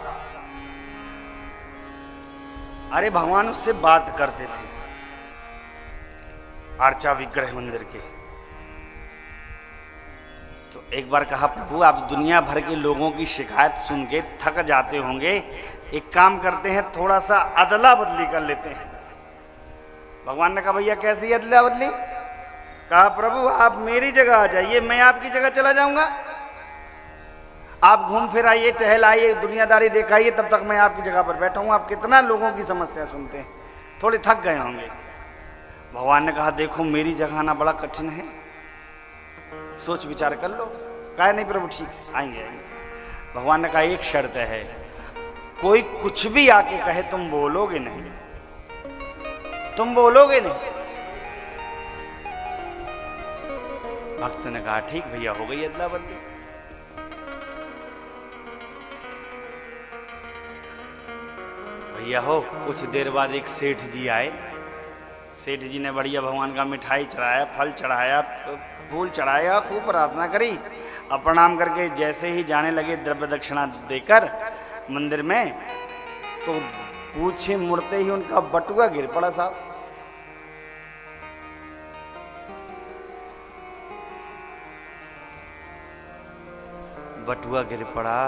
अरे भगवान उससे बात करते थे अर्चा विग्रह मंदिर के। तो एक बार कहा प्रभु आप दुनिया भर के लोगों की शिकायत सुन के थक जाते होंगे, एक काम करते हैं थोड़ा सा अदला बदली कर लेते हैं। भगवान ने कहा भैया कैसी अदला बदली? कहा प्रभु आप मेरी जगह आ जाइए, मैं आपकी जगह चला जाऊंगा। आप घूम फिर आइए, टहल आइए, दुनियादारी दिखाइए, तब तक मैं आपकी जगह पर बैठा हूं। आप कितना लोगों की समस्या सुनते हैं, थोड़े थक गए होंगे। भगवान ने कहा देखो मेरी जगह आना बड़ा कठिन है, सोच विचार कर लो। कहा नहीं प्रभु ठीक है आएंगे। भगवान ने कहा एक शर्त है, कोई कुछ भी आके कहे तुम बोलोगे नहीं, तुम बोलोगे नहीं। भक्त ने कहा ठीक भैया हो गई अदला बदली। भैया हो कुछ देर बाद एक सेठ जी आए। सेठ जी ने बढ़िया भगवान का मिठाई चढ़ाया, फल चढ़ाया, फूल चढ़ाया, खूब प्रार्थना करी। अब प्रणाम करके जैसे ही जाने लगे द्रव्य दक्षिणा देकर मंदिर में, तो पूछे मुड़ते ही उनका बटुआ गिर पड़ा साहब। बटुआ गिर पड़ा।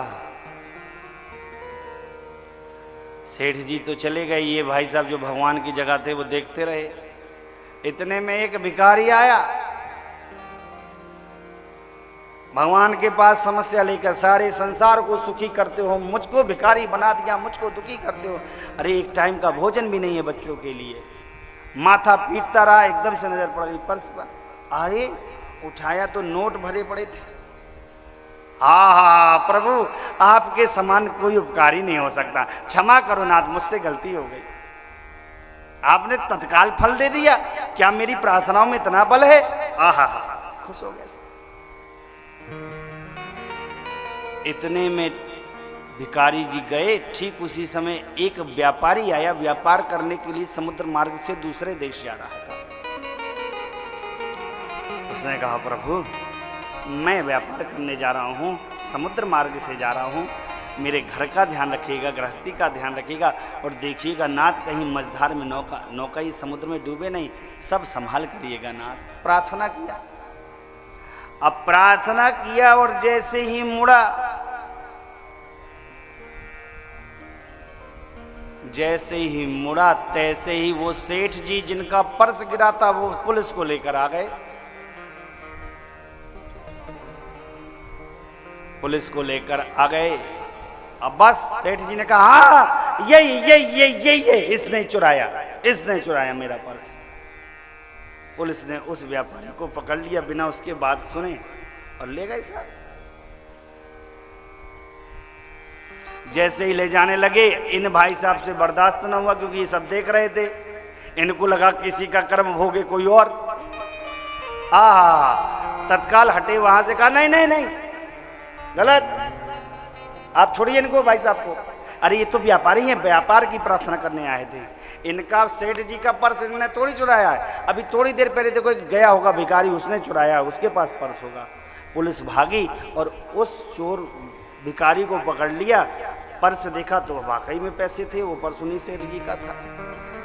सेठ जी तो चले गए, ये भाई साहब जो भगवान की जगह थे वो देखते रहे। इतने में एक भिखारी आया भगवान के पास समस्या लेकर, सारे संसार को सुखी करते हो, मुझको भिखारी बना दिया, मुझको दुखी करते हो। अरे एक टाइम का भोजन भी नहीं है बच्चों के लिए। माथा पीटता रहा, एकदम से नजर पड़ गई पर्स पर। अरे उठाया तो नोट भरे पड़े थे। हा प्रभु, आपके समान कोई उपकारी नहीं हो सकता, क्षमा करो नाथ, मुझसे गलती हो गई। आपने तत्काल फल दे दिया, क्या मेरी प्रार्थनाओं में इतना बल है? आहा, खुश हो गए। इतने में भिखारी जी गए, ठीक उसी समय एक व्यापारी आया, व्यापार करने के लिए समुद्र मार्ग से दूसरे देश जा रहा था। उसने कहा प्रभु, मैं व्यापार करने जा रहा हूँ, समुद्र मार्ग से जा रहा हूँ, मेरे घर का ध्यान रखिएगा, गृहस्थी का ध्यान रखिएगा, और देखिएगा नाथ कहीं मझधार में नौका ही समुद्र में डूबे नहीं, सब संभाल करिएगा नाथ। प्रार्थना किया। अब प्रार्थना किया और जैसे ही मुड़ा, तैसे ही वो सेठ जी जिनका पर्स गिरा था वो पुलिस को लेकर आ गए। अब बस सेठ जी ने कहा हाँ ये इसने चुराया मेरा पर्स। पुलिस ने उस व्यापारी को पकड़ लिया बिना उसके बात सुने और ले गए साहब। जैसे ही ले जाने लगे, इन भाई साहब से बर्दाश्त न हुआ, क्योंकि ये सब देख रहे थे। इनको लगा किसी का कर्म भोगे कोई और। तत्काल हटे वहां से, कहा नहीं गलत, आप छोड़िए इनको भाई साहब को। अरे ये तो व्यापारी हैं, व्यापार की प्रार्थना करने आए थे। इनका सेठ जी का पर्स इन्होंने थोड़ी चुराया है, अभी थोड़ी देर पहले देखो गया होगा भिखारी, उसने चुराया, उसके पास पर्स होगा। पुलिस भागी और उस चोर भिखारी को पकड़ लिया। पर्स देखा तो वाकई में पैसे थे, वो पर्स उन्हीं सेठ जी का था।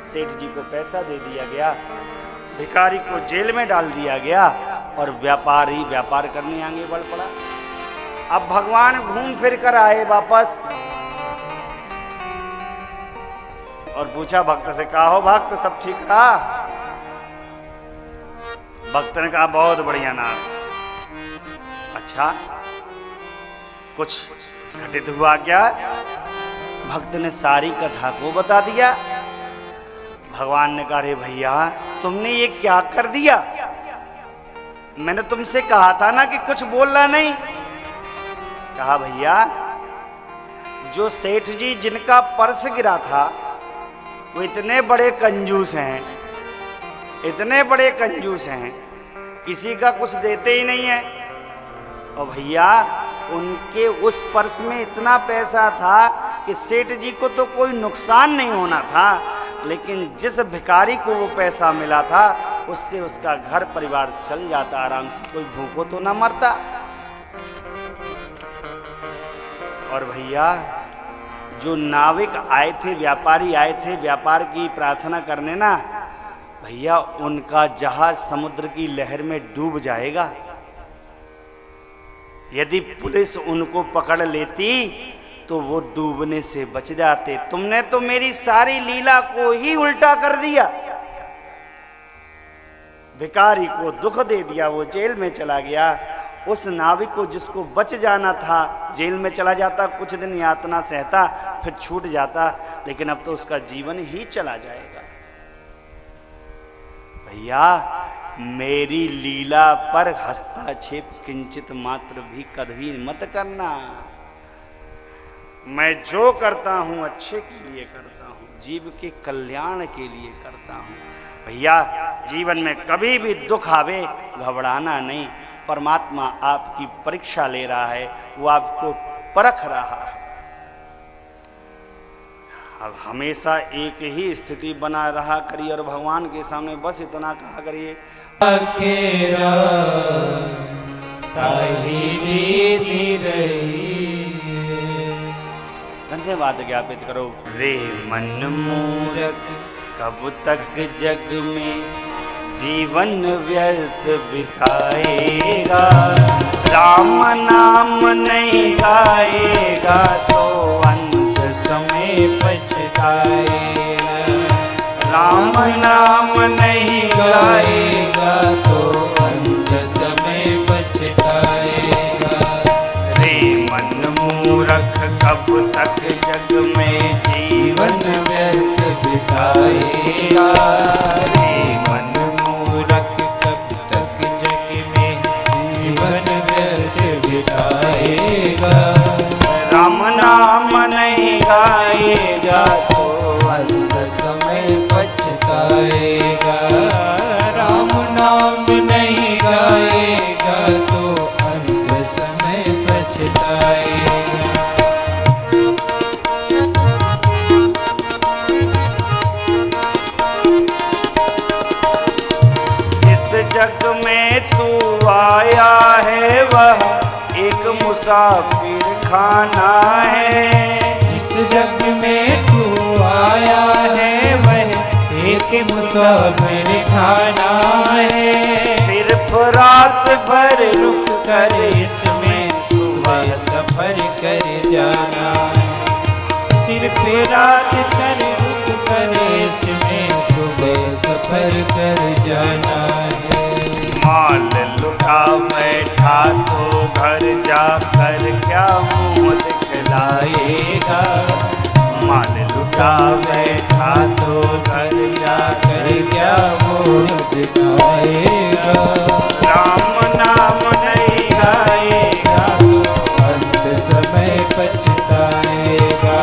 सेठ जी को पैसा दे दिया गया, भिखारी को जेल में डाल दिया गया और व्यापारी व्यापार करने आगे बढ़ पड़ा। अब भगवान घूम फिर कर आए वापस और पूछा भक्त से, कहा हो भक्त सब ठीक रहा? भक्त ने कहा बहुत बढ़िया नाथ। अच्छा कुछ घटित हुआ क्या? भक्त ने सारी कथा को बता दिया। भगवान ने कहा, अरे भैया तुमने ये क्या कर दिया? मैंने तुमसे कहा था ना कि कुछ बोलना नहीं। कहा भैया, जो सेठ जी जिनका पर्स गिरा था वो इतने बड़े कंजूस हैं, किसी का कुछ देते ही नहीं है। और भैया उनके उस पर्स में इतना पैसा था कि सेठ जी को तो कोई नुकसान नहीं होना था, लेकिन जिस भिखारी को वो पैसा मिला था उससे उसका घर परिवार चल जाता आराम से, कोई भूखों तो ना मरता। और भैया जो नाविक आए थे, व्यापारी आए थे व्यापार की प्रार्थना करने ना, भैया उनका जहाज समुद्र की लहर में डूब जाएगा। यदि पुलिस उनको पकड़ लेती तो वो डूबने से बच जाते। तुमने तो मेरी सारी लीला को ही उल्टा कर दिया। भिखारी को दुख दे दिया, वो जेल में चला गया। उस नाविक को जिसको बच जाना था जेल में चला जाता, कुछ दिन यातना सहता, फिर छूट जाता, लेकिन अब तो उसका जीवन ही चला जाएगा। भैया मेरी लीला पर हस्तक्षेप किंचित मात्र भी कभी मत करना। मैं जो करता हूं अच्छे के लिए करता हूं, जीव के कल्याण के लिए करता हूं। भैया जीवन में कभी भी दुख आवे घबराना नहीं, परमात्मा आपकी परीक्षा ले रहा है, वो आपको परख रहा है। अब हमेशा एक ही स्थिति बना रहा करिए और भगवान के सामने बस इतना कहा करिए, धन्यवाद ज्ञापित करो। रे मन मूरख कब तक जग में जीवन व्यर्थ बिताएगा। राम नाम नहीं गाएगा तो अंत समय पछताएगा। राम नाम नहीं गाएगा तो अंत समय पछताएगा। रे मन मूरख कब तक जग में जीवन व्यर्थ बिताएगा। रे मन मूरख कब तक जग में जीवन व्यर्थ बिताएगा। राम नाम नहीं गाएगा तो अंत समय पछताएगा। राम नाम नहीं गाएगा तो अंत समय पछताएगा। जिस जग में तू आया है वह एक मुसाफिर खाना है। इस जग में तू आया है वह एक मुसाफिर खाना है। सिर्फ रात भर रुक कर इसमें सुबह सफर कर जाना है। सिर्फ रात कर रुक कर इसमें सुबह सफर कर जाना है। माल लुटा बैठा तो घर जाकर क्या मुंह दिखलाएगा। माल लुटा बैठा तो घर जाकर क्या मुँह दिखाएगा। राम नाम नहीं गाएगा तो अंत समय पछताएगा।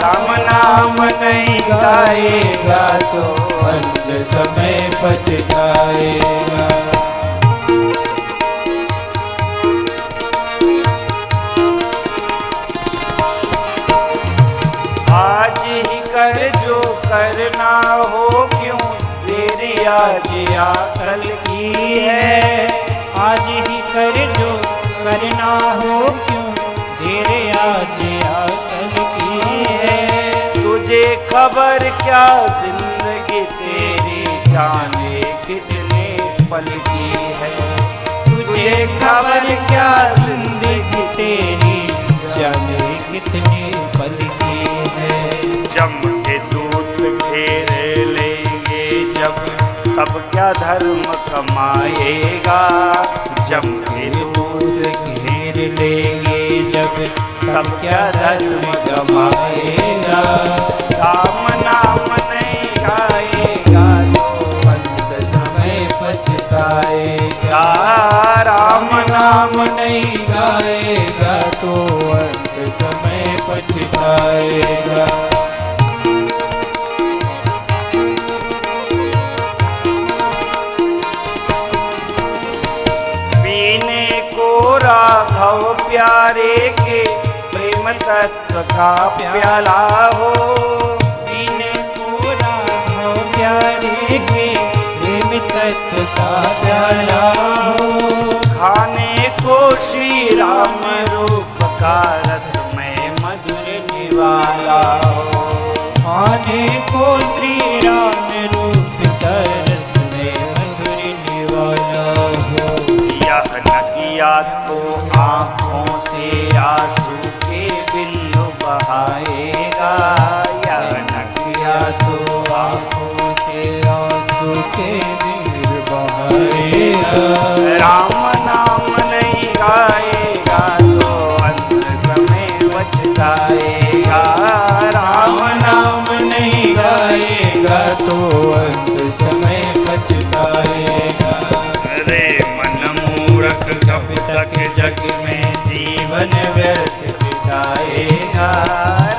राम नाम नहीं गाएगा तो अंत समय पछताएगा। आज ही कर जो करना हो क्यों तेरी आज या कल की है। आज ही कर जो करना हो क्यों तेरे आज या कल की है। तुझे खबर क्या जिंदगी तेरी जाने कितने पल की है। तुझे खबर क्या जिंदगी तेरी जाने कितने पल की है। जम के दूत घेर लेंगे जब तब क्या धर्म कमाएगा। जम के दूत घेर लेंगे जब तब क्या धर्म कमाएगा। राम नाम नहीं गाएगा तो अंत समय पछताएगा। राम नाम नहीं गाएगा तो अंत समय पछताएगा। पीने को राघव प्यारे के प्रेम तत्व का प्याला हो। पीने को राघव प्यारे के प्रेम तत्व का प्याला हो। खाने को श्री राम रूप का रस में मधुर निवाला हो। खाने को श्री राम रूप का रस में मधुर निवाला हो। यह न किया तो आँखों से आंसू के बिंदु बहाएगा। यह न किया तो आँखों से आंसू के नीर बहाएगा। राम नाम नहीं गाएगा तो अंत समय पछताएगा। राम नाम नहीं गाएगा तो अंत समय पछताएगा। रे मन मूरख कब तक जग में जीवन व्यर्थ बिताएगा।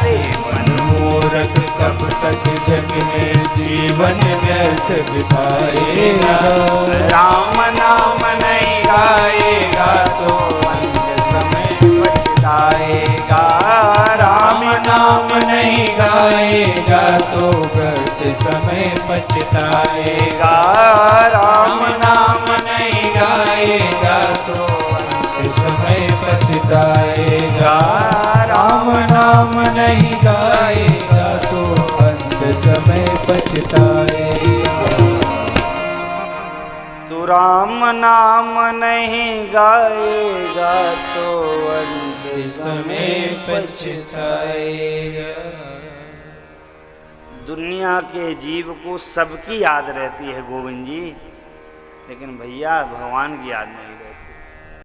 रे मन मूरख कब तक जग में जीवन व्यर्थ बिताएगा। राम नाम नहीं गाएगा तो अंत समय पछताएगा। राम नाम नहीं गाएगा तो व्यर्थ समय पछताएगा। राम नाम नहीं गाएगा तो अंत समय पछताएगा। राम नाम नहीं गाएगा तो अंत समय पछताएगा। तू राम नाम नहीं गाएगा तो अंत समय पछताएगा। दुनिया के जीव को सबकी याद रहती है गोविंद जी, लेकिन भैया भगवान की याद नहीं रहती।